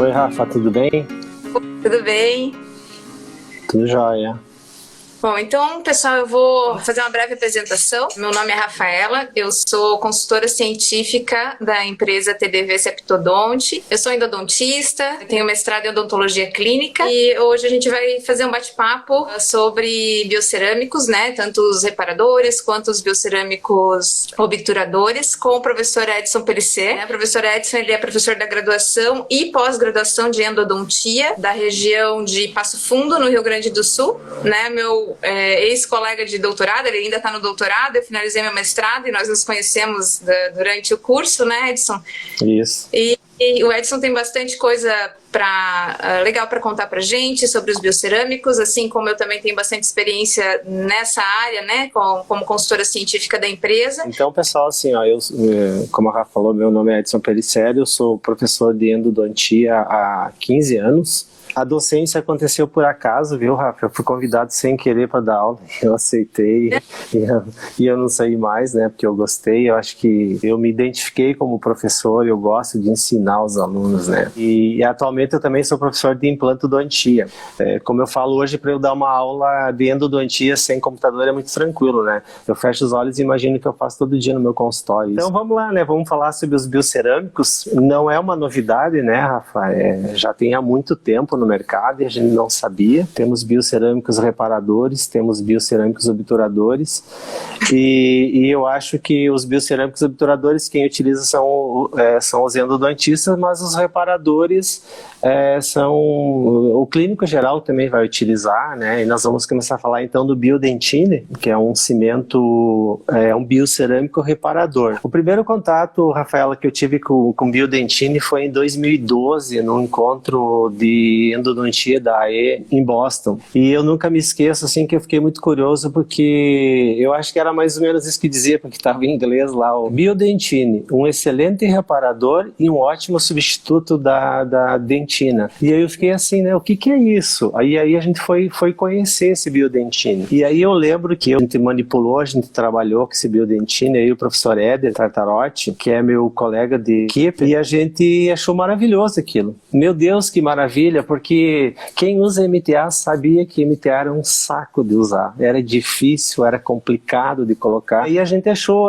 Oi, Rafa, tudo bem? Tudo bem? Tudo jóia. Bom, então, pessoal, eu vou fazer uma breve apresentação. Meu nome é Rafaela, eu sou consultora científica da empresa TDV Septodonte. Eu sou endodontista, tenho mestrado em odontologia clínica e hoje a gente vai fazer um bate-papo sobre biocerâmicos, né? Tanto os reparadores quanto os biocerâmicos obturadores, com o professor Edson Pellicer. O professor Edson, ele é professor da graduação e pós-graduação de endodontia da região de Passo Fundo, no Rio Grande do Sul, né? Meu ex-colega de doutorado, ele ainda está no doutorado, eu finalizei meu mestrado e nós nos conhecemos durante o curso, né, Edson? Isso. E o Edson tem bastante coisa legal para contar para gente sobre os biocerâmicos, assim como eu também tenho bastante experiência nessa área, né, como consultora científica da empresa. Então, pessoal, assim, ó, como a Rafa falou, meu nome é Edson Pellicer, eu sou professor de endodontia há 15 anos. A docência aconteceu por acaso, viu, Rafa? Eu fui convidado sem querer para dar aula, eu aceitei e eu não saí mais, né, porque eu gostei, eu acho que eu me identifiquei como professor, eu gosto de ensinar os alunos, né, e atualmente eu também sou professor de implantodontia. Como eu falo hoje, para eu dar uma aula de endodontia sem computador é muito tranquilo, né, eu fecho os olhos e imagino que eu faço todo dia no meu consultório. Então vamos lá, né, vamos falar sobre os biocerâmicos. Não é uma novidade, né, Rafa, já tem há muito tempo no mercado e a gente não sabia. Temos biocerâmicos reparadores, temos biocerâmicos obturadores e eu acho que os biocerâmicos obturadores quem utiliza são os endodontistas, mas os reparadores o clínico geral também vai utilizar, né? E nós vamos começar a falar então do biodentine, que é um cimento, um biocerâmico reparador. O primeiro contato, Rafaela, que eu tive com biodentine foi em 2012, num encontro de endodontia da AE em Boston. E eu nunca me esqueço, assim, que eu fiquei muito curioso porque eu acho que era mais ou menos isso que dizia, porque estava em inglês lá, o biodentine, um excelente reparador e um ótimo substituto da dentina. E aí eu fiquei assim, né, o que é isso? Aí a gente foi conhecer esse biodentine. E aí eu lembro que a gente manipulou, a gente trabalhou com esse biodentine, aí o professor Éder Tartarotti, que é meu colega de equipe, e a gente achou maravilhoso aquilo. Meu Deus, que maravilha, porque quem usa MTA sabia que MTA era um saco de usar. Era difícil, era complicado de colocar. E a gente achou,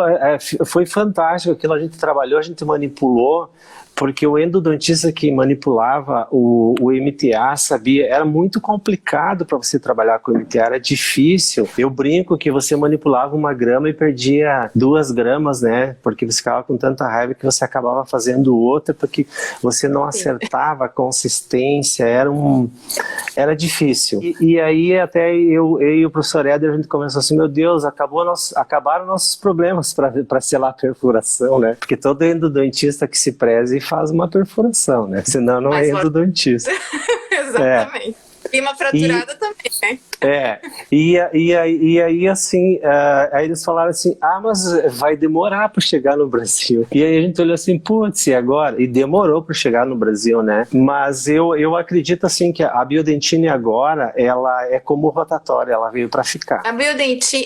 foi fantástico aquilo, a gente trabalhou, a gente manipulou, porque o endodontista que manipulava o MTA sabia, era muito complicado para você trabalhar com o MTA, era difícil. Eu brinco que você manipulava 1 grama e perdia 2 gramas, né? Porque você ficava com tanta raiva que você acabava fazendo outra, porque você não acertava a consistência, era difícil. E aí até eu e o professor Éder, a gente começou assim, meu Deus, acabaram nossos problemas para selar a perfuração, né? Porque todo endodontista que se preze faz uma perfuração, né? Senão não é endodontista. Exatamente. E uma fraturada também, né? E aí assim, aí eles falaram assim, mas vai demorar para chegar no Brasil. E aí a gente olhou assim, putz, e agora? E demorou para chegar no Brasil, né? Mas eu acredito assim que a biodentine agora, ela é como rotatória, ela veio para ficar.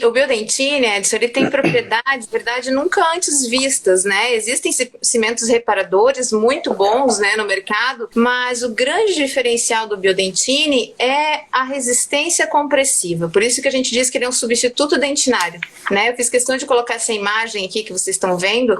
O biodentine, Edson, ele tem propriedades, verdade, nunca antes vistas, né? Existem cimentos reparadores muito bons, né, no mercado, mas o grande diferencial do biodentine é a resistência compressiva. Por isso que a gente diz que ele é um substituto dentinário, né? Eu fiz questão de colocar essa imagem aqui que vocês estão vendo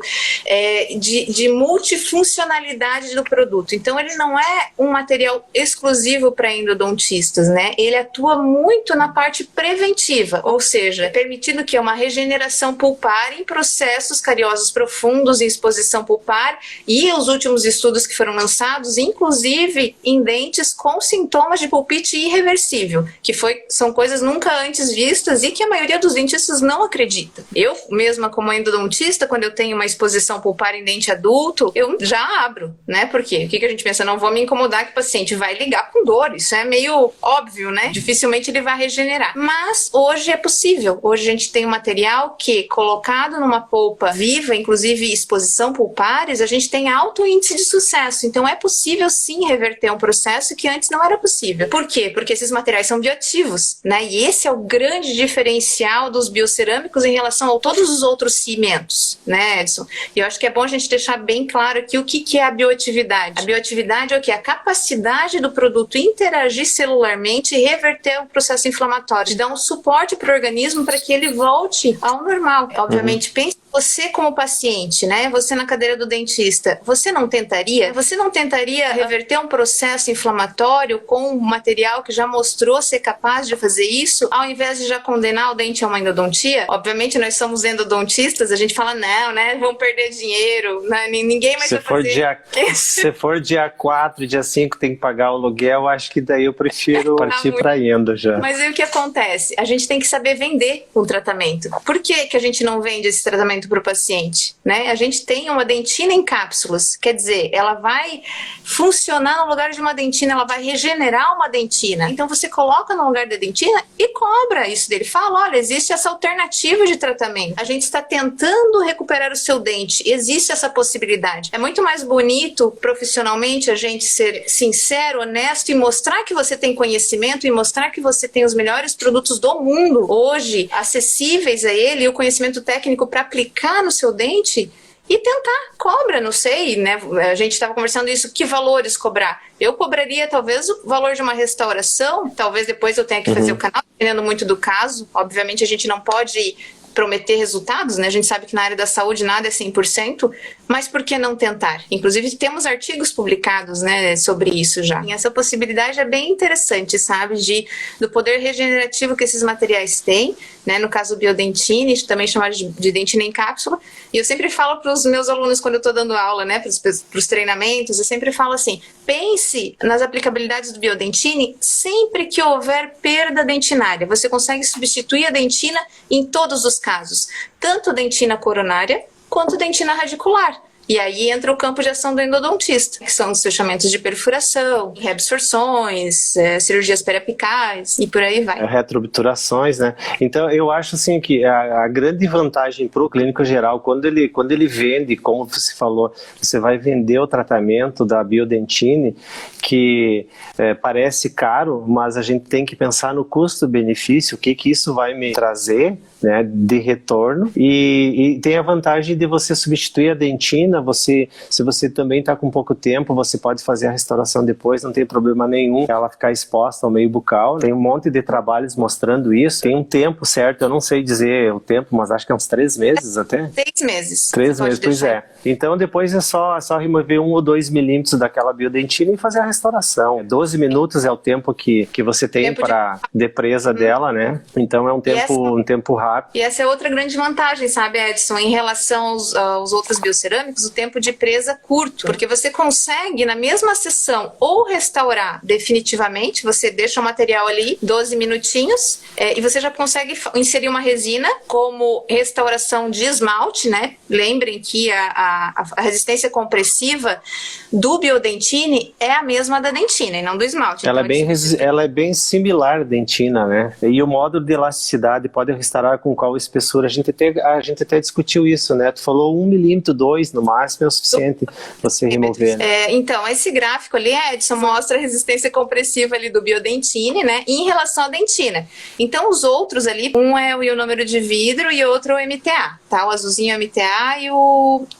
de multifuncionalidade do produto. Então ele não é um material exclusivo para endodontistas, né? Ele atua muito na parte preventiva, ou seja, permitindo que uma regeneração pulpar em processos cariosos profundos, em exposição pulpar, e os últimos estudos que foram lançados, inclusive em dentes com sintomas de pulpite irreversível, que são coisas nunca antes vistas e que a maioria dos dentistas não acredita. Eu mesma, como endodontista, quando eu tenho uma exposição pulpar em dente adulto, eu já abro, né? Por quê? O que a gente pensa? Não vou me incomodar que o paciente vai ligar com dor. Isso é meio óbvio, né? Dificilmente ele vai regenerar. Mas hoje é possível. Hoje a gente tem um material que, colocado numa polpa viva, inclusive exposição pulpares, a gente tem alto índice de sucesso. Então é possível sim reverter um processo que antes não era possível. Por quê? quê? Porque esses materiais são bioativos, né? E esse é o grande diferencial dos biocerâmicos em relação a todos os outros cimentos, né, Edson? E eu acho que é bom a gente deixar bem claro aqui o que é a bioatividade. A bioatividade é o quê? A capacidade do produto interagir celularmente e reverter o processo inflamatório, de dar um suporte para o organismo para que ele volte ao normal. Obviamente, pense você como paciente, né? Você na cadeira do dentista, você não tentaria? Você não tentaria reverter um processo inflamatório com um material que já mostrou ser capaz de fazer isso, ao invés de já condenar o dente a uma endodontia? Obviamente nós somos endodontistas, a gente fala, não, né? Vamos perder dinheiro, né? Ninguém mais vai fazer. Se for dia 4, dia 5 tem que pagar o aluguel, acho que daí eu prefiro partir para endo já. Mas aí o que acontece? A gente tem que saber vender o tratamento. Por que a gente não vende esse tratamento para o paciente, né? A gente tem uma dentina em cápsulas, quer dizer, ela vai funcionar no lugar de uma dentina, ela vai regenerar uma dentina. Então você coloca no lugar da dentina e cobra isso dele. Fala, olha, existe essa alternativa de tratamento. A gente está tentando recuperar o seu dente. Existe essa possibilidade. É muito mais bonito profissionalmente a gente ser sincero, honesto e mostrar que você tem conhecimento e mostrar que você tem os melhores produtos do mundo hoje acessíveis a ele e o conhecimento técnico para aplicar no seu dente e tentar, cobra, não sei, né? A gente estava conversando isso, que valores cobrar? Eu cobraria talvez o valor de uma restauração, talvez depois eu tenha que fazer o canal, dependendo muito do caso. Obviamente a gente não pode prometer resultados, né? A gente sabe que na área da saúde nada é 100%, mas por que não tentar? Inclusive temos artigos publicados, né, sobre isso já. E essa possibilidade é bem interessante, sabe, do poder regenerativo que esses materiais têm, né? No caso do biodentine, também chamado de dentina em cápsula. E eu sempre falo para os meus alunos quando eu estou dando aula, né, para os treinamentos, eu sempre falo assim, pense nas aplicabilidades do biodentine sempre que houver perda dentinária. Você consegue substituir a dentina em todos os casos, tanto dentina coronária quanto dentina radicular. E aí entra o campo de ação do endodontista, que são os fechamentos de perfuração, reabsorções, cirurgias periapicais e por aí vai. Retroobturações, né? Então eu acho assim que a grande vantagem para o clínico geral, quando ele vende, como você falou, você vai vender o tratamento da biodentine, que parece caro, mas a gente tem que pensar no custo-benefício, o que isso vai me trazer, né, de retorno, e tem a vantagem de você substituir a dentina. Se você também está com pouco tempo, você pode fazer a restauração depois, não tem problema nenhum ela ficar exposta ao meio bucal. Tem um monte de trabalhos mostrando isso, tem um tempo certo, eu não sei dizer o tempo, mas acho que é uns 3 meses até. 6 meses. 3 meses, pois é. Então depois é só remover 1 ou 2 milímetros daquela biodentina e fazer a restauração. 12 minutos é o tempo que você tem para depresa dela, né? Então é um tempo rápido. E essa é outra grande vantagem, sabe, Edson, em relação aos outros biocerâmicos, o tempo de presa curto, porque você consegue na mesma sessão ou restaurar definitivamente, você deixa o material ali 12 minutinhos e você já consegue inserir uma resina como restauração de esmalte, né? Lembrem que a resistência compressiva do biodentine é a mesma da dentina e não do esmalte. Ela é bem similar à dentina, né? E o módulo de elasticidade pode restaurar com qual espessura? A gente até discutiu isso, né? Tu falou 1 milímetro, 2 no máximo é o suficiente para você remover. Então, esse gráfico ali, Edson, mostra a resistência compressiva ali do biodentine, né? Em relação à dentina. Então, os outros ali, um é o ionômero de vidro e outro é o MTA, tá? O azulzinho é o MTA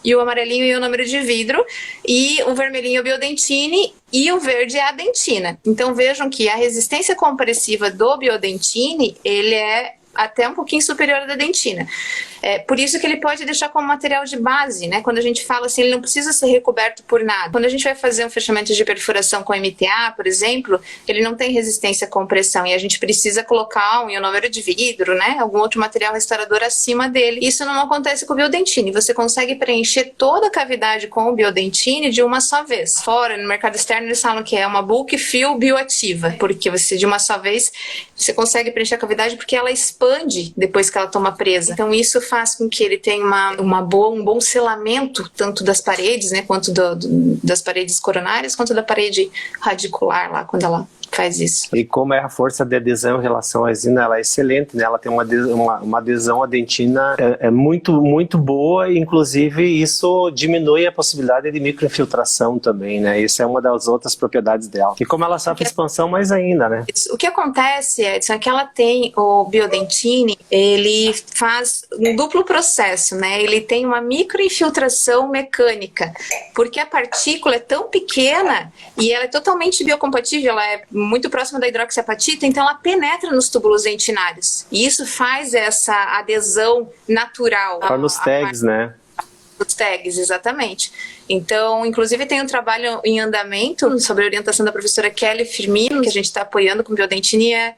e o amarelinho é o ionômero de vidro e o vermelhinho é o biodentine e o verde é a dentina. Então, vejam que a resistência compressiva do biodentine, ele é até um pouquinho superior à da dentina. Por isso que ele pode deixar como material de base, né? Quando a gente fala assim, ele não precisa ser recoberto por nada. Quando a gente vai fazer um fechamento de perfuração com MTA, por exemplo, ele não tem resistência à compressão e a gente precisa colocar um ionômero de vidro, né? Algum outro material restaurador acima dele. Isso não acontece com o biodentine. Você consegue preencher toda a cavidade com o biodentine de uma só vez. Fora, no mercado externo, eles falam que é uma bulk fill bioativa, porque você, de uma só vez, você consegue preencher a cavidade porque ela expande depois que ela toma presa. Então, isso faz com que ele tenha um bom selamento, tanto das paredes, né, quanto das paredes coronárias, quanto da parede radicular lá, quando ela faz isso. E como é a força de adesão em relação à resina, ela é excelente, né? Ela tem uma adesão à dentina muito, muito boa, e inclusive isso diminui a possibilidade de microinfiltração também, né? Isso é uma das outras propriedades dela. E como ela sofre expansão, mais ainda, né? O que acontece, Edson, é que ela tem o Biodentine, ele faz um duplo processo, né? Ele tem uma microinfiltração mecânica, porque a partícula é tão pequena e ela é totalmente biocompatível, ela é muito próxima da hidroxiapatita, então ela penetra nos túbulos dentinários. E isso faz essa adesão natural. Para os tags, né? Os tags, exatamente. Então, inclusive tem um trabalho em andamento sobre a orientação da professora Kelly Firmino, que a gente está apoiando com Biodentine,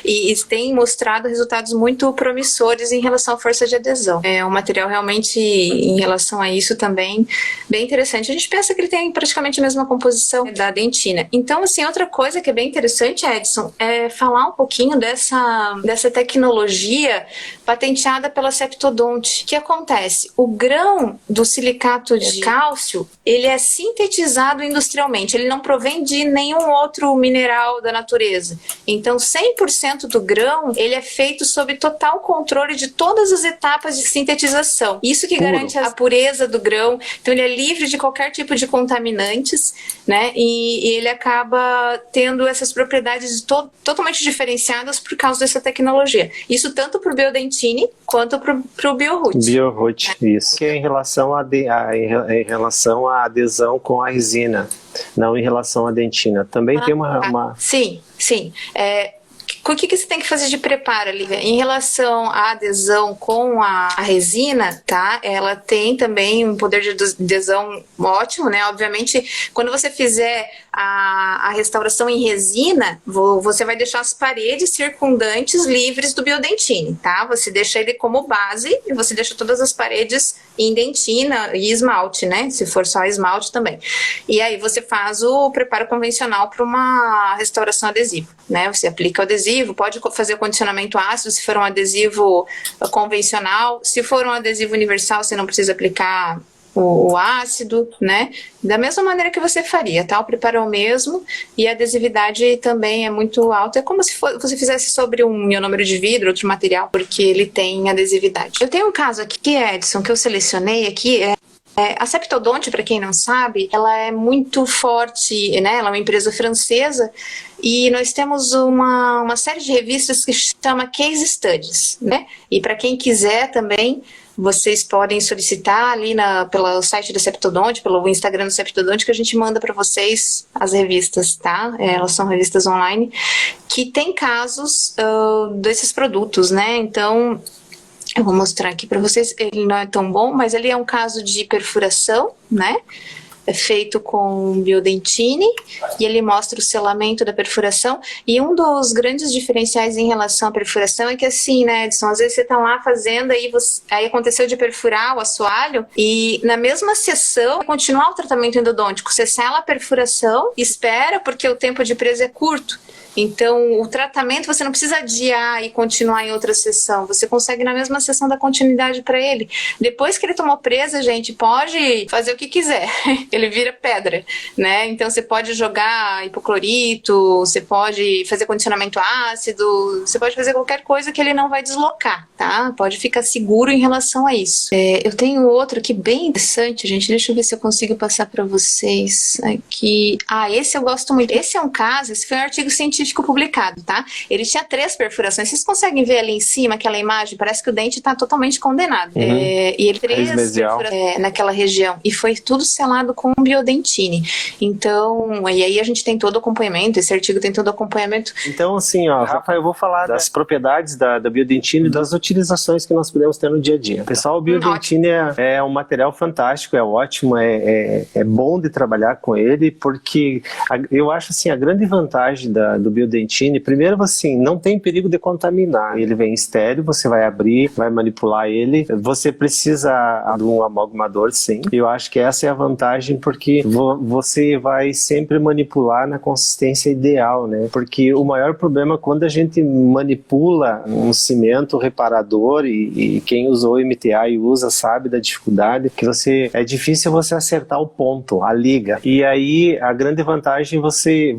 e tem mostrado resultados muito promissores em relação à força de adesão. É um material realmente, em relação a isso também, bem interessante. A gente pensa que ele tem praticamente a mesma composição da dentina. Então, assim, outra coisa que é bem interessante, Edson, é falar um pouquinho dessa tecnologia patenteada pela Septodonte. O que acontece? O grão do silicato de cálcio, ele é sintetizado industrialmente, ele não provém de nenhum outro mineral da natureza. Então, 100% do grão, ele é feito sob total controle de todas as etapas de sintetização. Isso que garante a pureza do grão. Então, ele é livre de qualquer tipo de contaminantes, né? E ele acaba tendo essas propriedades totalmente diferenciadas por causa dessa tecnologia. Isso tanto para o Biodentine quanto para o BioRoot. BioRoot, isso. Que é em relação à adesão com a resina, não em relação à dentina. Também tem uma... Sim. O que você tem que fazer de preparo, Lívia? Em relação à adesão com a resina, tá? Ela tem também um poder de adesão ótimo, né? Obviamente, quando você fizer a restauração em resina, você vai deixar as paredes circundantes livres do Biodentine, tá? Você deixa ele como base e você deixa todas as paredes em dentina e esmalte, né? Se for só esmalte também. E aí você faz o preparo convencional para uma restauração adesiva, né? Você aplica o adesivo, pode fazer o condicionamento ácido se for um adesivo convencional. Se for um adesivo universal, você não precisa aplicar o ácido, né? Da mesma maneira que você faria, tá? O preparo é o mesmo e a adesividade também é muito alta. É como se você fizesse sobre um ionômero de vidro, outro material, porque ele tem adesividade. Eu tenho um caso aqui, Edson, que eu selecionei aqui. A Septodonte, para quem não sabe, ela é muito forte, né? Ela é uma empresa francesa e nós temos uma série de revistas que se chama Case Studies, né? E para quem quiser também, vocês podem solicitar ali pelo site da Septodonte, pelo Instagram do Septodonte, que a gente manda para vocês as revistas, tá? Elas são revistas online que tem casos desses produtos, né? Então, eu vou mostrar aqui para vocês. Ele não é tão bom, mas ele é um caso de perfuração, né? É feito com Biodentine e ele mostra o selamento da perfuração. E um dos grandes diferenciais em relação à perfuração é que assim, né, Edson, às vezes você tá lá fazendo, aí aconteceu de perfurar o assoalho e na mesma sessão continuar o tratamento endodôntico. Você sela a perfuração, espera porque o tempo de presa é curto. Então, o tratamento você não precisa adiar e continuar em outra sessão. Você consegue na mesma sessão dar continuidade para ele. Depois que ele tomou presa, gente, pode fazer o que quiser. Ele vira pedra, né? Então, você pode jogar hipoclorito, você pode fazer condicionamento ácido, você pode fazer qualquer coisa que ele não vai deslocar, tá? Pode ficar seguro em relação a isso. Eu tenho outro aqui bem interessante, gente. Deixa eu ver se eu consigo passar para vocês aqui. Esse eu gosto muito. Esse é um caso, esse foi um artigo científico publicado, tá? Ele tinha 3 perfurações. Vocês conseguem ver ali em cima aquela imagem? Parece que o dente está totalmente condenado. E ele 3 perfurações naquela região. E foi tudo selado com Biodentine. Então, e aí a gente tem todo o acompanhamento. Esse artigo tem todo o acompanhamento. Então, assim, ó, Rafa, eu vou falar das propriedades da Biodentine e das utilizações que nós podemos ter no dia a dia. Pessoal, o Biodentine é um material fantástico, é ótimo, é bom de trabalhar com ele, porque eu acho, assim, a grande vantagem do Biodentine, primeiro, assim, não tem perigo de contaminar. Ele vem estéreo, você vai abrir, vai manipular ele. Você precisa de um amalgamador, sim. Eu acho que essa é a vantagem, porque você vai sempre manipular na consistência ideal, né? Porque o maior problema quando a gente manipula um cimento reparador, e quem usou MTA e usa sabe da dificuldade, que é difícil você acertar o ponto, a liga. E aí, a grande vantagem, você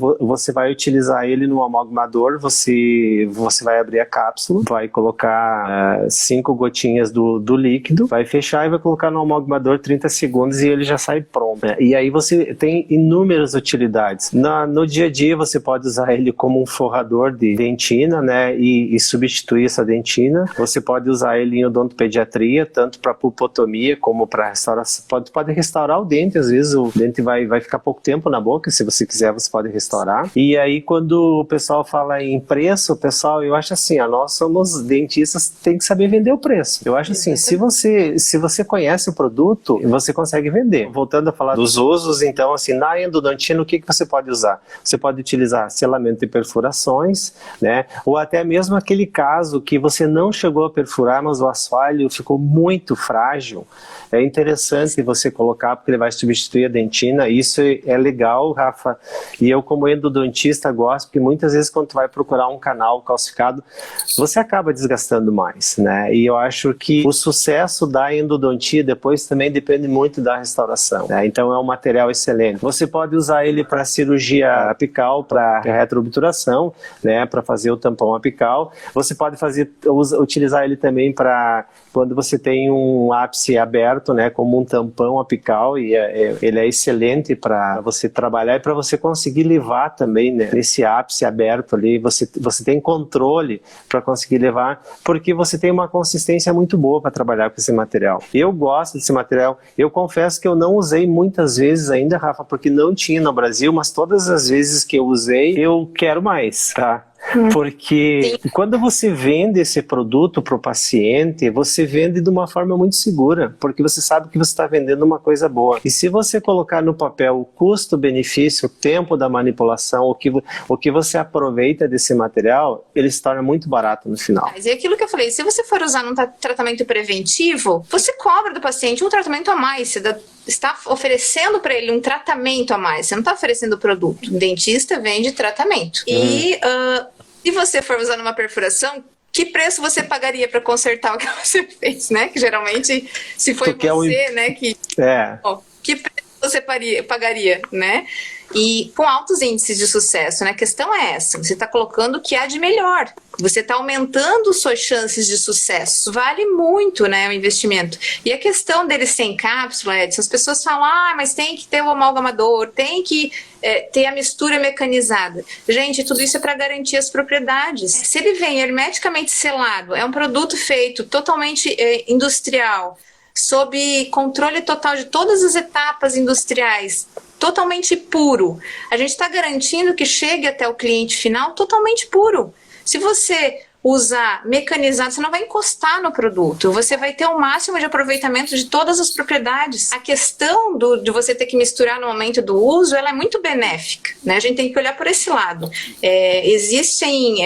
vai utilizar ele ele no amalgamador, você vai abrir a cápsula, vai colocar 5 gotinhas do líquido, vai fechar e vai colocar no amalgamador 30 segundos e ele já sai pronto. E aí você tem inúmeras utilidades. No dia a dia você pode usar ele como um forrador de dentina, né, e substituir essa dentina. Você pode usar ele em odontopediatria, tanto para pulpotomia como para restauração. Pode restaurar o dente, às vezes o dente vai ficar pouco tempo na boca, se você quiser você pode restaurar. E aí quando o pessoal fala em preço, pessoal, eu acho assim, nós somos dentistas, tem que saber vender o preço. Eu acho assim, se você conhece o produto, você consegue vender. Voltando a falar dos usos, então assim, na endodontia, o que você pode usar? Você pode utilizar selamento e perfurações, né? Ou até mesmo aquele caso que você não chegou a perfurar, mas o assoalho ficou muito frágil. É interessante você colocar, porque ele vai substituir a dentina. Isso é legal, Rafa. E eu, como endodontista, gosto, porque muitas vezes quando tu vai procurar um canal calcificado, você acaba desgastando mais, né? E eu acho que o sucesso da endodontia depois também depende muito da restauração, né? Então é um material excelente. Você pode usar ele para cirurgia apical, para retroobturação, né? Para fazer o tampão apical. Você pode utilizar ele também para quando você tem um ápice aberto, né, como um tampão apical, e ele é excelente para você trabalhar e para você conseguir levar também, né, nesse ápice aberto ali, você tem controle para conseguir levar, porque você tem uma consistência muito boa para trabalhar com esse material. Eu gosto desse material, eu confesso que eu não usei muitas vezes ainda, Rafa, porque não tinha no Brasil, mas todas as vezes que eu usei, eu quero mais, tá? Porque quando você vende esse produto para o paciente, você vende de uma forma muito segura, porque você sabe que você está vendendo uma coisa boa. E se você colocar no papel o custo-benefício, o tempo da manipulação, o que você aproveita desse material, ele se torna muito barato no final. Mas é aquilo que eu falei, se você for usar num tratamento preventivo, você cobra do paciente um tratamento a mais, você está oferecendo para ele um tratamento a mais, você não está oferecendo produto. O dentista vende tratamento. E se você for usar numa perfuração, que preço você pagaria para consertar o que você fez, né? Que geralmente, se foi você, né? Que preço você pagaria, né? E com altos índices de sucesso, né? A questão é essa, você está colocando o que há de melhor, você está aumentando suas chances de sucesso, vale muito, né, o investimento. E a questão dele sem cápsula, Edson, as pessoas falam, mas tem que ter o amalgamador, tem que ter a mistura mecanizada. Gente, tudo isso é para garantir as propriedades. Se ele vem hermeticamente selado, é um produto feito totalmente industrial, sob controle total de todas as etapas industriais, totalmente puro. A gente está garantindo que chegue até o cliente final totalmente puro. Se você usar mecanizado, você não vai encostar no produto, você vai ter o máximo de aproveitamento de todas as propriedades. A questão de você ter que misturar no momento do uso, ela é muito benéfica, né? A gente tem que olhar por esse lado. Existem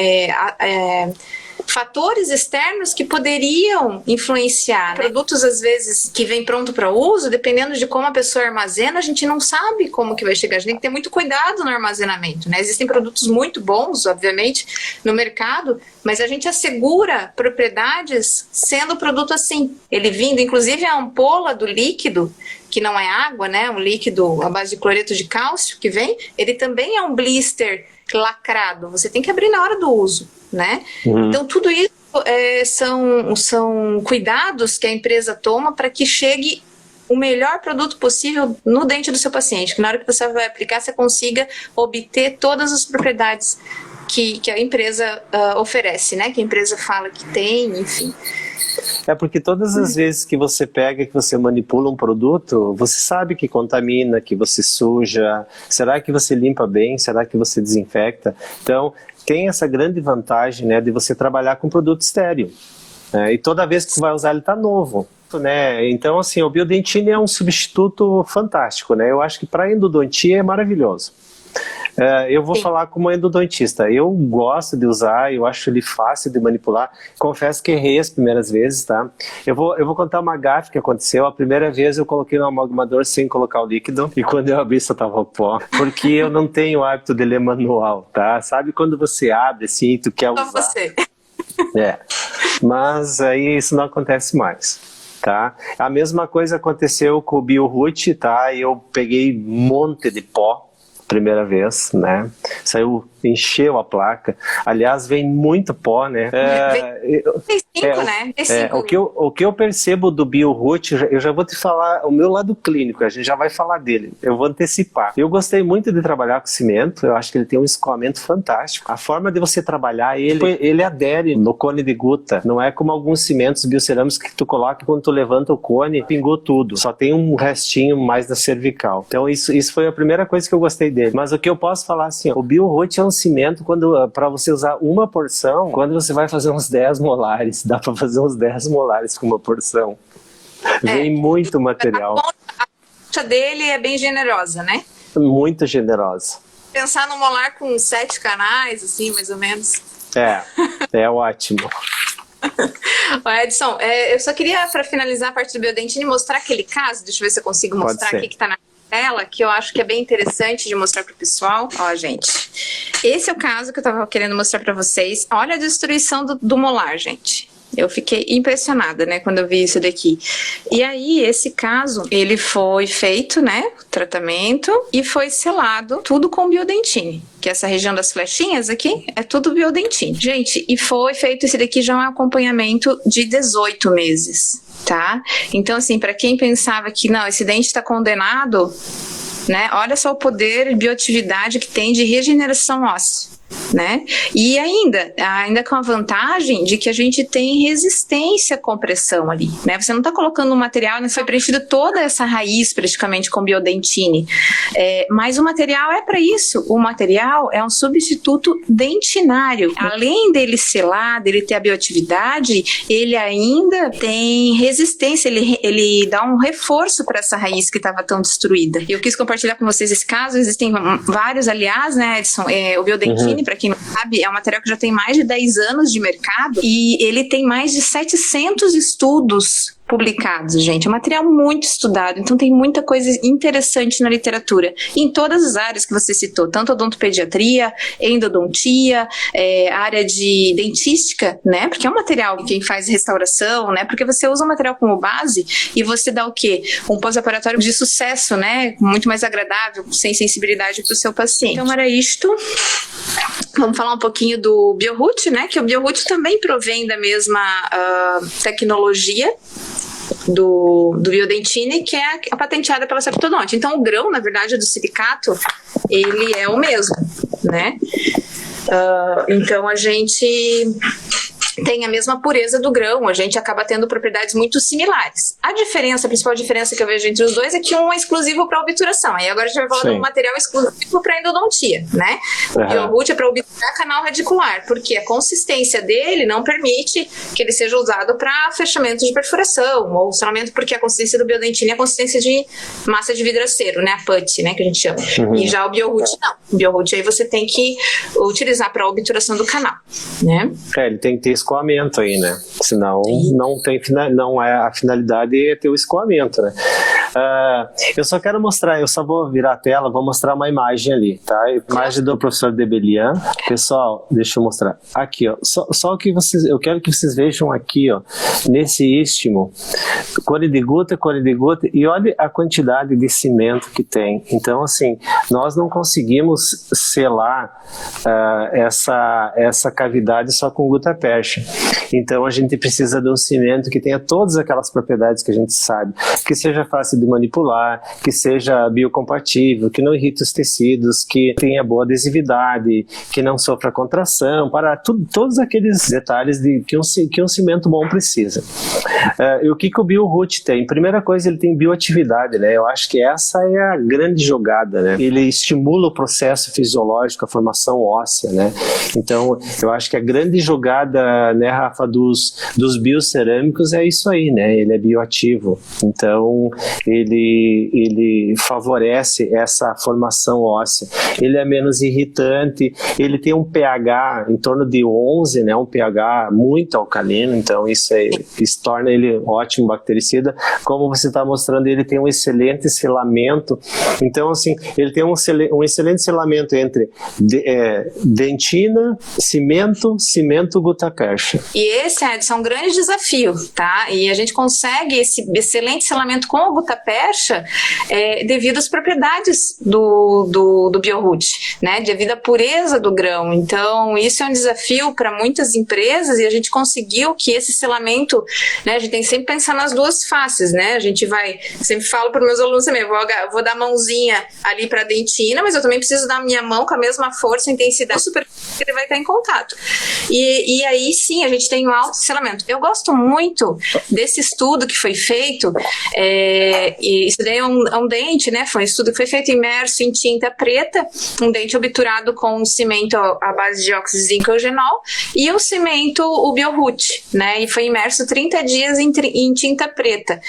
fatores externos que poderiam influenciar, né? Produtos, às vezes, que vem pronto para uso, dependendo de como a pessoa armazena, a gente não sabe como que vai chegar. A gente tem que ter muito cuidado no armazenamento, né? Existem produtos muito bons, obviamente, no mercado, mas a gente assegura propriedades sendo o produto assim. Ele vindo, inclusive a ampola do líquido, que não é água, né? Um líquido à base de cloreto de cálcio que vem, ele também é um blister lacrado. Você tem que abrir na hora do uso, né? Então tudo isso são cuidados que a empresa toma para que chegue o melhor produto possível no dente do seu paciente, que na hora que você vai aplicar você consiga obter todas as propriedades que a empresa oferece, né? Que a empresa fala que tem, enfim. Porque todas as vezes que você pega, que você manipula um produto, você sabe que contamina, que você suja. Será que você limpa bem? Será que você desinfecta? Então, tem essa grande vantagem, né, de você trabalhar com produto estéril. E toda vez que você vai usar, ele está novo. Né? Então, assim, o Biodentine é um substituto fantástico, né? Eu acho que para endodontia é maravilhoso. Eu vou falar como endodontista. Eu gosto de usar, eu acho ele fácil de manipular. Confesso que errei as primeiras vezes, tá? Eu vou contar uma gafe que aconteceu. A primeira vez eu coloquei no amalgamador sem colocar o líquido, e quando eu abri só tava pó, porque eu não tenho o hábito de ler manual, tá? Sabe quando você abre assim, tu quer usar? Só você. Mas aí isso não acontece mais. Tá? A mesma coisa aconteceu com o BioRoot, tá? Eu peguei um monte de pó primeira vez, né? Saiu encheu a placa. Aliás, vem muito pó, né? O que eu percebo do BioRoot, eu já vou te falar o meu lado clínico, a gente já vai falar dele, eu vou antecipar. Eu gostei muito de trabalhar com cimento, eu acho que ele tem um escoamento fantástico. A forma de você trabalhar ele adere no cone de guta, não é como alguns cimentos biocerâmicos que tu coloca e quando tu levanta o cone, pingou tudo, só tem um restinho mais da cervical. Então isso foi a primeira coisa que eu gostei dele. Mas o que eu posso falar assim, o BioRoot é um cimento para você usar uma porção, quando você vai fazer uns 10 molares, dá para fazer uns 10 molares com uma porção. Vem muito material. A concha dele é bem generosa, né? Muito generosa. Pensar no molar com 7 canais, assim, mais ou menos. É ótimo. Edson, eu só queria, para finalizar a parte do Biodentine, mostrar aquele caso, deixa eu ver se eu consigo mostrar aqui que está na tela, que eu acho que é bem interessante de mostrar para o pessoal. Ó, gente, esse é o caso que eu estava querendo mostrar para vocês. Olha a destruição do molar, gente. Eu fiquei impressionada, né, quando eu vi isso daqui. E aí, esse caso, ele foi feito, né, tratamento, e foi selado tudo com Biodentine. Que essa região das flechinhas aqui, é tudo Biodentine. Gente, e foi feito esse daqui já um acompanhamento de 18 meses, tá? Então, assim, para quem pensava que, não, esse dente está condenado, né, olha só o poder e bioatividade que tem de regeneração óssea. Né? E ainda com a vantagem de que a gente tem resistência à compressão ali, né? Você não está colocando um material, né? Foi preenchido toda essa raiz praticamente com biodentine, mas o material é para isso. O material é um substituto dentinário. Além dele selar, dele ter a bioatividade, ele ainda tem resistência, ele dá um reforço para essa raiz que estava tão destruída. Eu quis compartilhar com vocês esse caso, existem vários, aliás, né, Edson? O biodentine, para quem não sabe, é um material que já tem mais de 10 anos de mercado e ele tem mais de 700 estudos publicados, gente. É um material muito estudado, então tem muita coisa interessante na literatura. Em todas as áreas que você citou, tanto odontopediatria, endodontia, área de dentística, né? Porque é um material que quem faz restauração, né? Porque você usa o material como base e você dá o quê? Um pós-operatório de sucesso, né? Muito mais agradável, sem sensibilidade para o seu paciente. Então era isto. Vamos falar um pouquinho do BioRoot, né? Que o BioRoot também provém da mesma tecnologia do biodentine, que é a patenteada pela Septodonte. Então o grão, na verdade, do silicato, ele é o mesmo, né? Então a gente tem a mesma pureza do grão, a gente acaba tendo propriedades muito similares. A principal diferença que eu vejo entre os dois é que um é exclusivo para obturação. Aí agora a gente vai falar de um material exclusivo para endodontia, né? O BioRoot é para obturar canal radicular, porque a consistência dele não permite que ele seja usado para fechamento de perfuração ou selamento, porque a consistência do biodentine é a consistência de massa de vidraceiro, né? A PUT, né? Que a gente chama. E já o BioRoot não. O BioRoot aí você tem que utilizar para obturação do canal, né? Ele tem que ter escoamento aí, né? Senão não é a finalidade é ter o escoamento, né? Eu só quero mostrar, eu só vou virar a tela, vou mostrar uma imagem ali, tá? Imagem do professor Debelian. Pessoal, deixa eu mostrar. Aqui, ó. Só que eu quero que vocês vejam aqui, ó, nesse istmo, cone de guta, e olha a quantidade de cimento que tem. Então, assim, nós não conseguimos selar essa cavidade só com guta percha. Então a gente precisa de um cimento que tenha todas aquelas propriedades que a gente sabe, que seja fácil de manipular, que seja biocompatível, que não irrite os tecidos, que tenha boa adesividade, que não sofra contração, para todos aqueles detalhes que um cimento bom precisa. E o que o BioRoot tem? Primeira coisa, ele tem bioatividade, né? Eu acho que essa é a grande jogada, né? Ele estimula o processo fisiológico, a formação óssea, né? Então eu acho que a grande jogada, né, Rafa, dos biocerâmicos é isso aí, né? Ele é bioativo, então ele favorece essa formação óssea. Ele é menos irritante, ele tem um pH em torno de 11, né? Um pH muito alcalino, então isso torna ele ótimo bactericida. Como você está mostrando, ele tem um excelente selamento. Então, assim, ele tem um excelente selamento entre dentina, cimento, guta percha. E esse, Edson, é um grande desafio, tá? E a gente consegue esse excelente selamento com a guta gutta-percha devido às propriedades do BioRoot, né, devido à pureza do grão. Então, isso é um desafio para muitas empresas e a gente conseguiu que esse selamento, né, a gente tem que sempre pensar nas duas faces, né, a gente vai, sempre falo para os meus alunos também, vou dar mãozinha ali para a dentina, mas eu também preciso dar minha mão com a mesma força e intensidade super que ele vai estar em contato. E aí sim, a gente tem um alto selamento. Eu gosto muito desse estudo que foi feito, e isso daí é um dente, né, foi um estudo que foi feito imerso em tinta preta, um dente obturado com um cimento à base de óxido de zinco eugenol e o cimento, o BioRoot, né, e foi imerso 30 dias em tinta preta.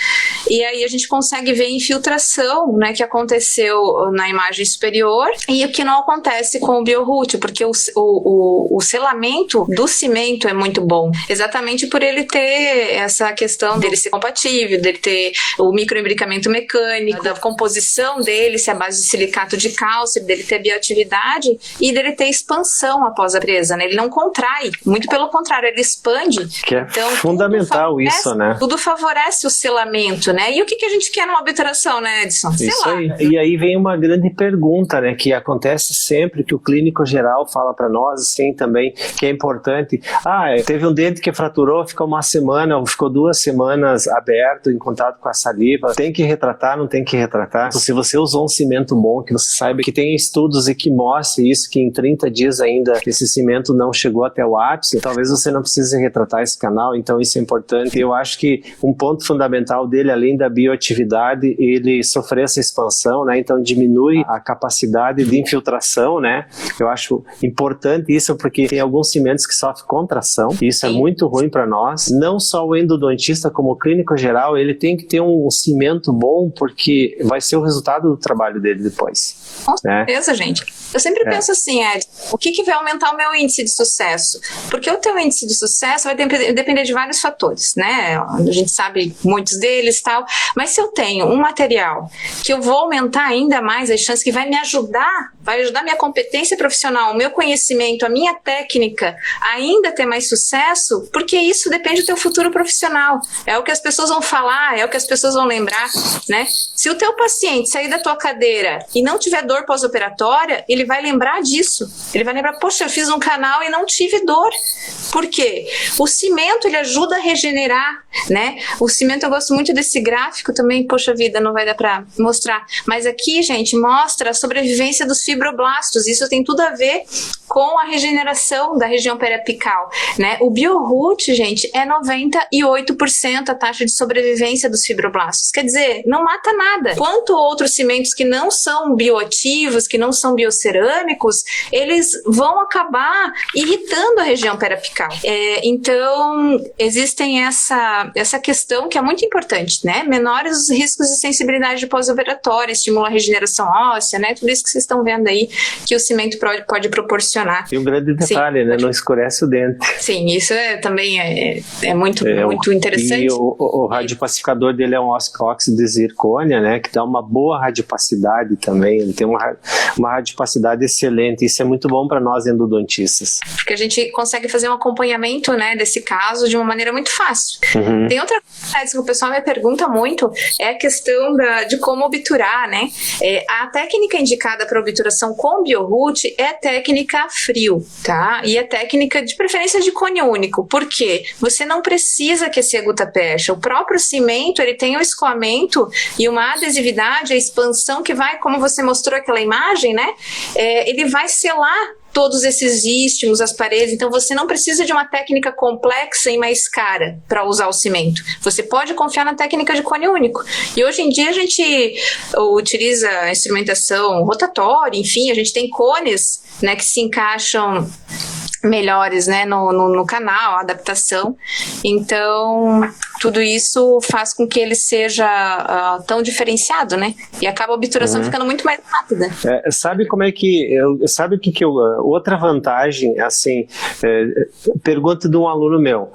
E aí a gente consegue ver a infiltração, né, que aconteceu na imagem superior e o que não acontece com o BioRoot, porque o selamento do cimento é muito bom, exatamente por ele ter essa questão dele ser compatível, dele ter o microimbricamento mecânico, da composição dele ser a base de silicato de cálcio, dele ter bioatividade e dele ter expansão após a presa, né? Ele não contrai, muito pelo contrário, ele expande. Que é então, fundamental isso, né? Tudo favorece o selamento, né? E o que a gente quer numa obturação, né, Edson? Isso aí. E aí vem uma grande pergunta, né, que acontece sempre, que o clínico geral fala para nós, assim, também, que é importante. Teve um dente que fraturou, ficou uma semana, ou ficou 2 semanas aberto, em contato com a saliva. Tem que retratar, não tem que retratar? Então, se você usou um cimento bom, que você saiba que tem estudos e que mostre isso, que em 30 dias ainda esse cimento não chegou até o ápice, talvez você não precise retratar esse canal, então isso é importante. Eu acho que um ponto fundamental dele, além da bioatividade, ele sofrer essa expansão, né? Então diminui a capacidade de infiltração, né? Eu acho importante isso porque tem alguns cimentos que sofrem contração, e isso é muito ruim para nós. Não só o endodontista, como o clínico geral, ele tem que ter um cimento bom, porque vai ser o resultado do trabalho dele depois. Com certeza, gente. Eu sempre penso assim, Ed, o que vai aumentar o meu índice de sucesso? Porque o teu índice de sucesso vai depender de vários fatores, né? A gente sabe muitos deles e tal, mas se eu tenho um material que eu vou aumentar ainda mais as chances, que vai me ajudar, vai ajudar minha competência profissional, o meu conhecimento, a minha técnica ainda ter mais sucesso, porque isso depende do teu futuro profissional. É o que as pessoas vão falar, é o que as pessoas vão lembrar, né? Se o teu paciente sair da tua cadeira e não tiver dor pós-operatória, ele vai lembrar disso. Ele vai lembrar, poxa, eu fiz um canal e não tive dor. Por quê? O cimento, ele ajuda a regenerar, né? O cimento, eu gosto muito desse gráfico também, poxa vida, não vai dar pra mostrar. Mas aqui, gente, mostra a sobrevivência dos fibroblastos. Isso tem tudo a ver com a regeneração da região periapical, né? O BioRoot, gente, é 98% a taxa de sobrevivência dos fibroblastos. Quer dizer, não mata nada. Quanto outros cimentos que não são bioativos, que não são biocerâmicos, eles vão acabar irritando a região periapical. Então, existem essa questão que é muito importante, né? Menores os riscos de sensibilidade pós-operatória, estimula a regeneração óssea, né? Tudo isso que vocês estão vendo aí, que o cimento pode proporcionar. E um grande detalhe, né? Não escurece o dente. Sim, isso muito interessante. E o radiopacificador dele é um óxido de zircônia, né? Que dá uma boa radiopacidade também. Ele tem uma radiopacidade excelente. Isso é muito bom para nós endodontistas. Porque a gente consegue fazer um acompanhamento, né, desse caso de uma maneira muito fácil. Uhum. Tem outra coisa que o pessoal me pergunta muito, é a questão de como obturar, né? A técnica indicada para obturação com BioRoot é a técnica frio, tá? E a técnica de preferência de cone único. Por quê? Você não precisa aquecer a gutta-percha. O próprio cimento, ele tem um escoamento e uma adesividade, a expansão que vai, como você mostrou aquela imagem, né? Ele vai selar todos esses istmos, as paredes, então você não precisa de uma técnica complexa e mais cara para usar o cimento. Você pode confiar na técnica de cone único. E hoje em dia a gente utiliza a instrumentação rotatória, enfim, a gente tem cones, né, que se encaixam melhores, né, no canal, a adaptação. Então, tudo isso faz com que ele seja tão diferenciado, né? E acaba a obturação ficando muito mais rápida. Sabe como é que... Sabe o que outra vantagem, assim, pergunta de um aluno meu.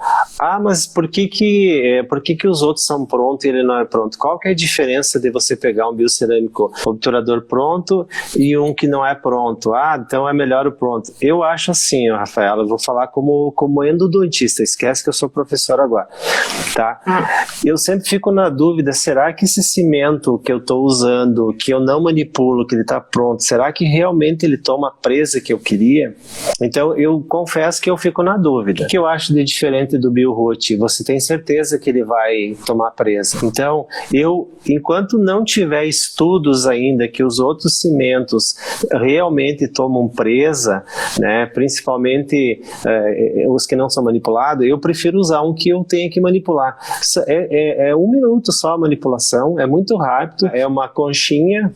Mas por que os outros são prontos e ele não é pronto? Qual que é a diferença de você pegar um biocerâmico obturador pronto e um que não é pronto? Então é melhor o pronto. Eu acho assim, Rafael, eu vou falar como endodontista, esquece que eu sou professor agora, tá? tá? Eu sempre fico na dúvida, será que esse cimento que eu estou usando, que eu não manipulo, que ele está pronto, será que realmente ele toma a presa que eu queria? Então, eu confesso que eu fico na dúvida. O que eu acho de diferente do BioRoot? Você tem certeza que ele vai tomar presa? Então, enquanto não tiver estudos ainda que os outros cimentos realmente tomam presa, né, principalmente os que não são manipulados, eu prefiro usar um que eu tenha que manipular. É 1 minuto só a manipulação, é muito rápido, é uma conchinha,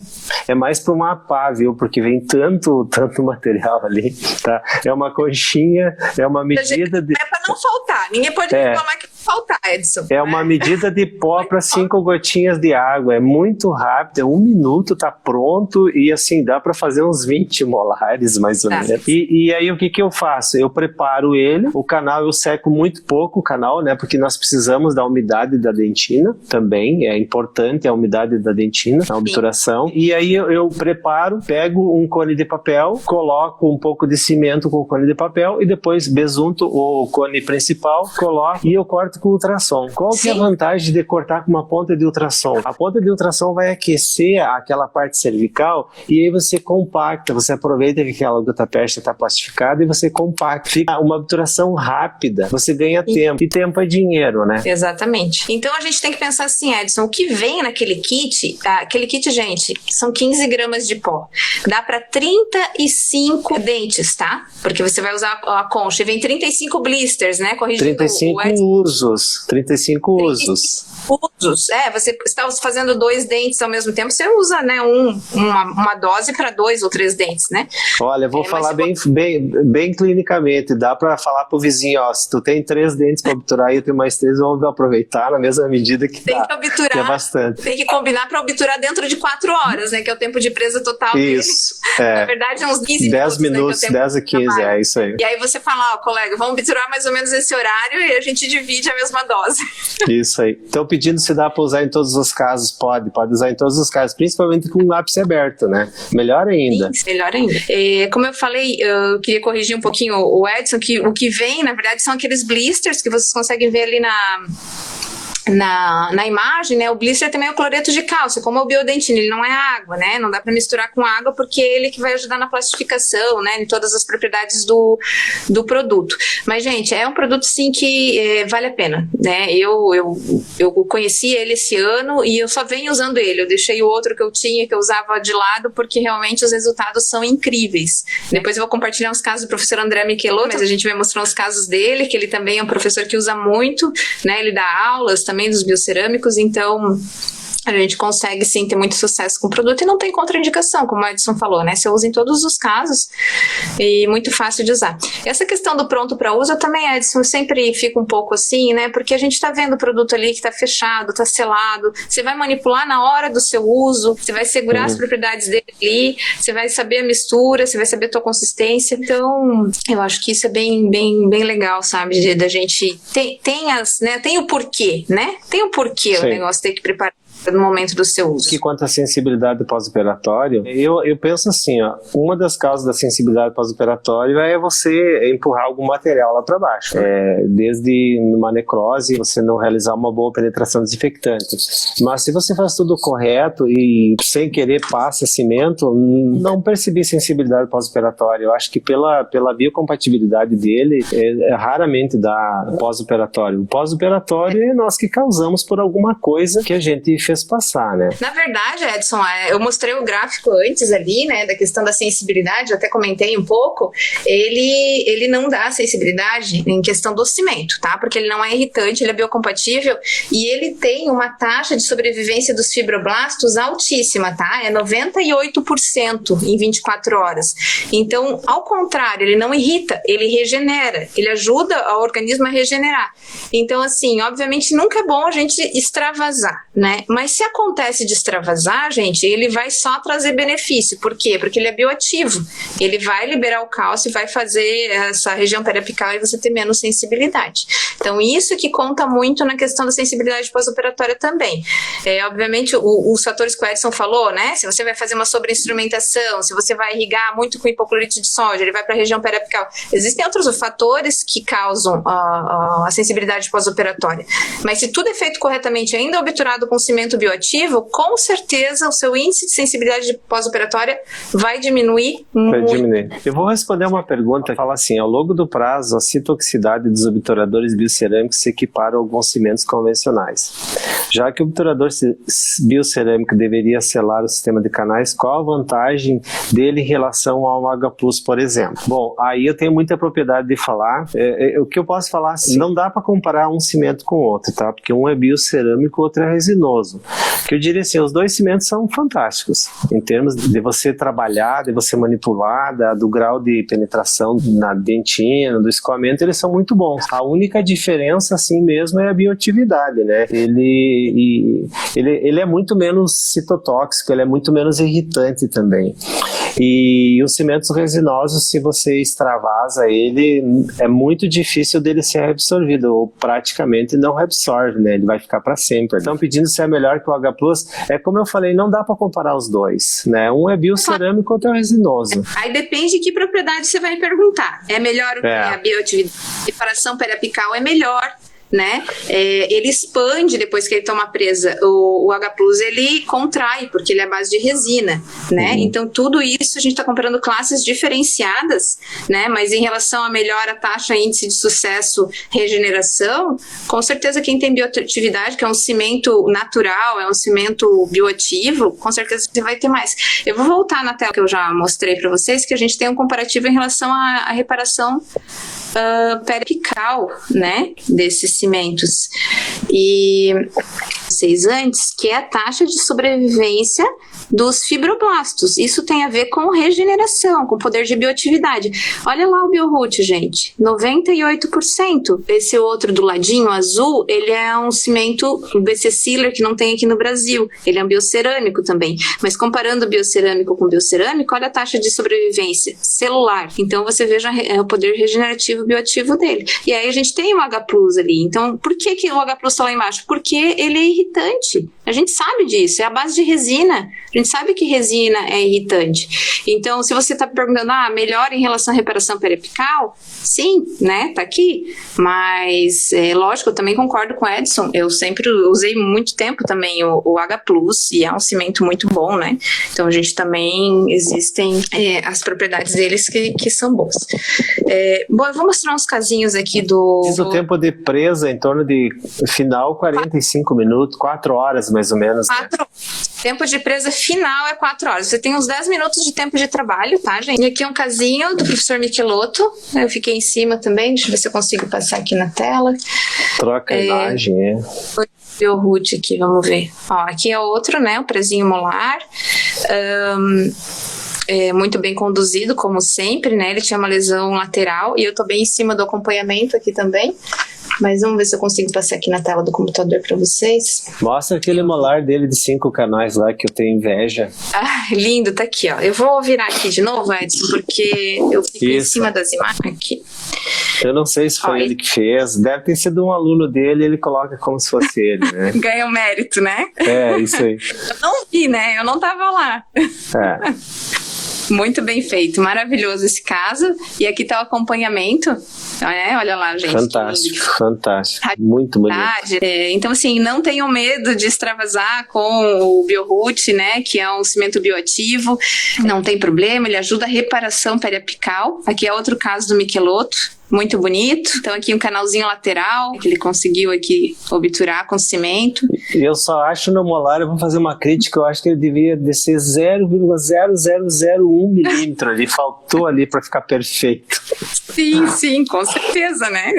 é mais para uma pá, viu, porque vem tanto material ali, tá? É uma conchinha, é uma medida de... É para não faltar, ninguém pode reclamar que faltar, Edson. É uma medida de pó para 5 gotinhas de água, é muito rápido, é 1 minuto, tá pronto, e assim, dá para fazer uns 20 molares, mais ou menos. E aí o que eu faço? Eu preparo ele, o canal eu seco muito pouco, o canal, né, porque nós precisamos da umidade da dentina também, é importante a umidade da dentina, a obturação. E aí eu preparo, pego um cone de papel, coloco um pouco de cimento com o cone de papel e depois besunto o cone principal, coloco e eu corto com ultrassom. Qual que é a vantagem de cortar com uma ponta de ultrassom? A ponta de ultrassom vai aquecer aquela parte cervical e aí você compacta, você aproveita que aquela gota-percha está plastificada e você compacta. Fica uma obturação rápida, você ganha tempo. E tempo é dinheiro, né? Exatamente. Então a gente tem que pensar assim, Edson, o que vem naquele kit, aquele kit, gente, são 15 gramas de pó. Dá para 35 dentes, tá? Porque você vai usar a concha e vem 35 blisters, né? Corrigindo 35 usos. 35 usos. Você está fazendo 2 dentes ao mesmo tempo, você usa, né, uma dose para 2 ou 3 dentes, né? Olha, vou falar bem clinicamente, dá para falar pro vizinho, ó, se tu tem 3 dentes para obturar e eu tenho mais 3, vamos aproveitar na mesma medida que tem que obturar, que é bastante. Tem que combinar para obturar dentro de 4 horas, né, que é o tempo de presa total isso, dele. Na verdade, é uns 15 10 minutos, né, 10 a 15, é isso aí. E aí você fala, ó, colega, vamos obturar mais ou menos esse horário e a gente divide a mesma dose. Isso aí. Então, pedindo se dá para usar em todos os casos, pode usar em todos os casos, principalmente com o lápis aberto, né? Melhor ainda. Sim, melhor ainda. Como eu falei, eu queria corrigir um pouquinho o Edson, que o que vem, na verdade, são aqueles blisters que vocês conseguem ver ali na imagem, né? O blister também é o cloreto de cálcio, como o biodentina, ele não é água, né? Não dá para misturar com água porque é ele que vai ajudar na plastificação, né? Em todas as propriedades do produto. Mas, gente, é um produto sim que vale a pena, né? Eu conheci ele esse ano e eu só venho usando ele. Eu deixei o outro que eu tinha, que eu usava de lado, porque realmente os resultados são incríveis. Depois eu vou compartilhar uns casos do professor André Michelotto, mas a gente vai mostrar os casos dele, que ele também é um professor que usa muito, né? Ele dá aulas também dos biocerâmicos, então a gente consegue sim ter muito sucesso com o produto e não tem contraindicação, como o Edson falou, né? Você usa em todos os casos e muito fácil de usar. Essa questão do pronto para uso, eu também, Edson, eu sempre fico um pouco assim, né? Porque a gente tá vendo o produto ali que tá fechado, tá selado, você vai manipular na hora do seu uso, você vai segurar as propriedades dele ali, você vai saber a mistura, você vai saber a tua consistência. Então, eu acho que isso é bem legal, sabe? Da gente tem o porquê, né? Tem o porquê o negócio ter que preparar no momento do seu uso. Que quanto à sensibilidade pós-operatório, eu penso assim, ó, uma das causas da sensibilidade pós-operatório é você empurrar algum material lá para baixo. Desde uma necrose, você não realizar uma boa penetração desinfectante. Mas se você faz tudo correto e sem querer passa cimento, não percebi sensibilidade pós-operatória. Eu acho que pela biocompatibilidade dele, raramente dá pós-operatório. O pós-operatório é nós que causamos por alguma coisa que a gente fez passar, né? Na verdade, Edson, eu mostrei o gráfico antes ali, né, da questão da sensibilidade, eu até comentei um pouco, ele não dá sensibilidade em questão do cimento, tá? Porque ele não é irritante, ele é biocompatível e ele tem uma taxa de sobrevivência dos fibroblastos altíssima, tá? É 98% em 24 horas. Então, ao contrário, ele não irrita, ele regenera, ele ajuda o organismo a regenerar. Então, assim, obviamente nunca é bom a gente extravasar, né? Mas se acontece de extravasar, gente, ele vai só trazer benefício. Por quê? Porque ele é bioativo. Ele vai liberar o cálcio e vai fazer essa região periapical e você ter menos sensibilidade. Então, isso que conta muito na questão da sensibilidade pós-operatória também. Obviamente, os fatores que o Edson falou, né? Se você vai fazer uma sobreinstrumentação, se você vai irrigar muito com hipoclorito de sódio, ele vai para a região periapical. Existem outros fatores que causam a sensibilidade pós-operatória. Mas se tudo é feito corretamente, ainda obturado com cimento bioativo, com certeza o seu índice de sensibilidade pós-operatória vai diminuir muito. Vai diminuir. Eu vou responder uma pergunta que fala assim: ao longo do prazo, a citotoxicidade dos obturadores biocerâmicos se equipara a alguns cimentos convencionais. Já que o obturador biocerâmico deveria selar o sistema de canais, qual a vantagem dele em relação ao H+, por exemplo? Bom, aí eu tenho muita propriedade de falar. O que eu posso falar assim, não dá para comparar um cimento com o outro, tá? Porque um é biocerâmico, o outro é resinoso. Que eu diria assim, os dois cimentos são fantásticos em termos de você trabalhar, de você manipular, do grau de penetração na dentina, do escoamento, eles são muito bons. A única diferença assim mesmo é a bioatividade, né? Ele é muito menos citotóxico, ele é muito menos irritante também. E os cimentos resinosos, se você extravasa ele, é muito difícil dele ser reabsorvido, ou praticamente não reabsorve, né? Ele vai ficar para sempre. Então, pedindo se é melhor que o H+, como eu falei, não dá para comparar os dois, né? Um é biocerâmico, outro é resinoso. Aí depende de que propriedade você vai perguntar. É melhor o que a bioatividade? A separação periapical é melhor, né? Ele expande depois que ele toma presa. O H+, ele contrai, porque ele é a base de resina, né? Então, tudo isso a gente está comparando classes diferenciadas, né? Mas em relação a melhora, taxa, índice de sucesso, regeneração, com certeza quem tem bioatividade, que é um cimento natural, é um cimento bioativo, com certeza você vai ter mais. Eu vou voltar na tela que eu já mostrei para vocês, que a gente tem um comparativo em relação à reparação periapical, né, desses cimentos. E vocês antes, que é a taxa de sobrevivência dos fibroblastos. Isso tem a ver com regeneração, com poder de bioatividade. Olha lá o BioRoot, gente, 98%. Esse outro do ladinho, azul, ele é um cimento, o BC Sealer, que não tem aqui no Brasil. Ele é um biocerâmico também. Mas comparando biocerâmico com biocerâmico, olha a taxa de sobrevivência celular. Então você veja o poder regenerativo bioativo dele. E aí a gente tem o H+ ali. Então, por que o H+ está lá embaixo? Porque ele é irritante. A gente sabe disso, é a base de resina. A gente sabe que resina é irritante. Então, se você está perguntando, melhor em relação à reparação periapical? Sim, né? Tá aqui. Mas, lógico, eu também concordo com o Edson. Eu sempre usei muito tempo também o H+, e é um cimento muito bom, né? Então, a gente também existem as propriedades deles que são boas. Bom, eu vou mostrar uns casinhos aqui O tempo de presa em torno de final 45 minutos, 4 horas mais ou menos. 4 horas. Tempo de presa final é 4 horas. Você tem uns 10 minutos de tempo de trabalho, tá, gente? E aqui é um casinho do professor Michelotto. Eu fiquei em cima também. Deixa eu ver se eu consigo passar aqui na tela. Troca a imagem, O BioRoot aqui, vamos ver. Ó, aqui é outro, né? O presinho molar. Muito bem conduzido, como sempre, né? Ele tinha uma lesão lateral e eu tô bem em cima do acompanhamento aqui também. Mas vamos ver se eu consigo passar aqui na tela do computador para vocês. Mostra aquele molar dele de 5 canais lá, que eu tenho inveja. Lindo, tá aqui, ó. Eu vou virar aqui de novo, Edson, porque eu fico em cima das imagens aqui. Eu não sei se foi ele que fez. Deve ter sido um aluno dele, ele coloca como se fosse ele, né? Ganha o mérito, né? Isso aí. Eu não vi, né? Eu não tava lá. Muito bem feito, maravilhoso esse caso. E aqui tá o acompanhamento. Olha lá, gente. Fantástico, fantástico. Muito bonito. Então, assim, não tenham medo de extravasar com o BioRoot, né? Que é um cimento bioativo. Não tem problema, ele ajuda a reparação periapical. Aqui é outro caso do Michelotto. Muito bonito. Então aqui um canalzinho lateral que ele conseguiu aqui obturar com cimento. Eu só acho no molar, eu vou fazer uma crítica, eu acho que ele devia descer 0,0001 milímetro ali, faltou ali para ficar perfeito. Sim, com certeza, né?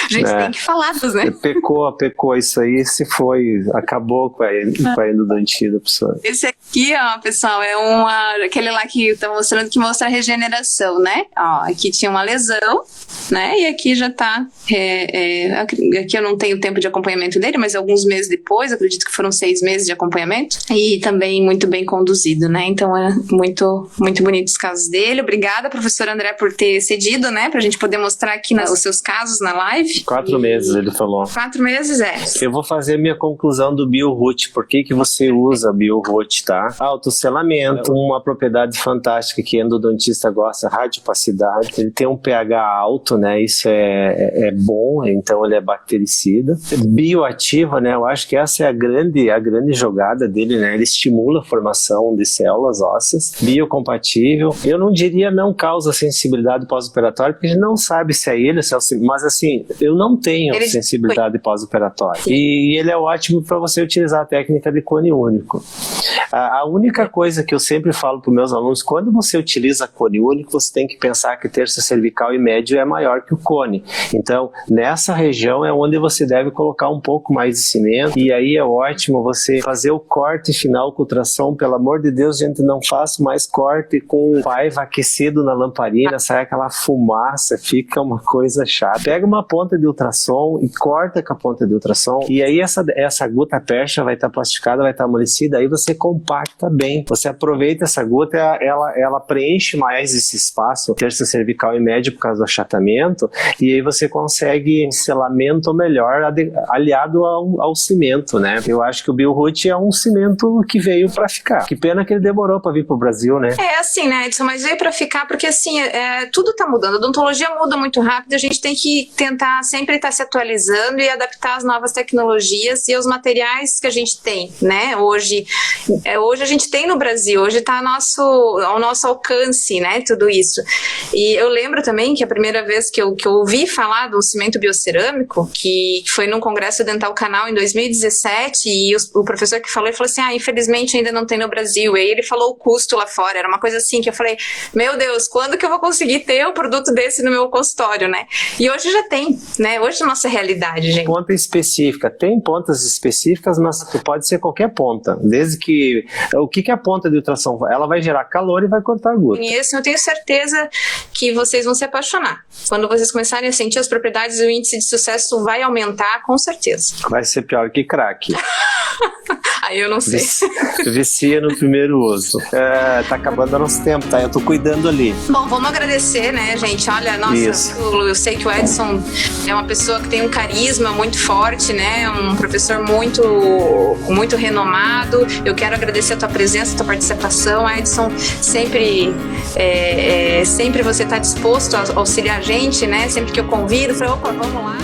A gente tem que falar dos, né? Pecou, isso aí se foi, acabou com a endodontia da pessoa. Esse aqui, ó, pessoal, é aquele lá que tá mostrando, que mostra a regeneração, né? Ó, aqui tinha uma lesão, né? E aqui já tá, aqui eu não tenho tempo de acompanhamento dele, mas alguns meses depois, acredito que foram 6 meses de acompanhamento, e também muito bem conduzido, né? Então é muito, muito bonito os casos dele. Obrigada, professor André, por ter cedido, né? Pra gente poder mostrar aqui os seus casos na live. 4 meses, ele falou. 4 meses, Eu vou fazer minha conclusão do BioRoot. Por que você usa BioRoot, tá? Autosselamento, uma propriedade fantástica que endodontista gosta, radiopacidade. Ele tem um pH alto, né? Isso é bom, então ele é bactericida. Bioativa, né? Eu acho que essa é a grande jogada dele, né? Ele estimula a formação de células ósseas. Biocompatível. Eu não diria não causa sensibilidade pós-operatória, porque a gente não sabe se é ele, se é o... Mas assim, eu não tenho sensibilidade pós-operatória. E ele é ótimo para você utilizar a técnica de cone único. A única coisa que eu sempre falo para os meus alunos, quando você utiliza cone único, você tem que pensar que terço cervical e médio é maior que o cone. Então, nessa região é onde você deve colocar um pouco mais de cimento, e aí é ótimo você fazer o corte final com ultrassom. Pelo amor de Deus, gente, não faça mais corte com paiva aquecido na lamparina, sai aquela fumaça, fica uma coisa chata. Pega uma ponta de ultrassom e corta com a ponta de ultrassom, e aí essa guta percha vai estar plastificada, vai estar amolecida, aí você compacta bem. Você aproveita essa guta, ela preenche mais esse espaço, terço cervical e médio por causa do achatamento, e aí você consegue um selamento melhor aliado ao cimento, né? Eu acho que o BioRoot é um cimento que veio para ficar. Que pena que ele demorou para vir pro Brasil, né? É assim, né, Edson, mas veio para ficar porque assim, tudo tá mudando, a odontologia muda muito rápido, a gente tem que tentar sempre estar se atualizando e adaptar as novas tecnologias e os materiais que a gente tem, né? Hoje a gente tem no Brasil, hoje está ao nosso alcance, né, tudo isso. E eu lembro também que a primeira vez que eu ouvi falar do cimento biocerâmico, que foi num congresso Dental Canal em 2017, e o professor que falou, ele falou assim, infelizmente ainda não tem no Brasil, e aí ele falou o custo lá fora, era uma coisa assim que eu falei, meu Deus, quando que eu vou conseguir ter um produto desse no meu consultório, né? E hoje já tem, né, hoje é a nossa realidade, gente. Ponta específica, tem pontas específicas, mas pode ser qualquer ponta, desde que, o que é a ponta de ultrassom? Ela vai gerar calor e vai cortar a guta. E esse eu tenho certeza que vocês vão se apaixonar. Quando vocês começarem a sentir as propriedades, o índice de sucesso vai aumentar, com certeza. Vai ser pior que crack. Aí eu não sei. Vicia no primeiro uso. Tá acabando o nosso tempo, tá? Eu tô cuidando ali. Bom, vamos agradecer, né, gente? Olha, nossa, eu sei que o Edson é uma pessoa que tem um carisma muito forte, né? Um professor muito, muito renomado. Eu quero agradecer a tua presença, a tua participação, Edson. Sempre você tá disposto a auxiliar a gente, né? Sempre que eu convido, eu falo, opa, vamos lá.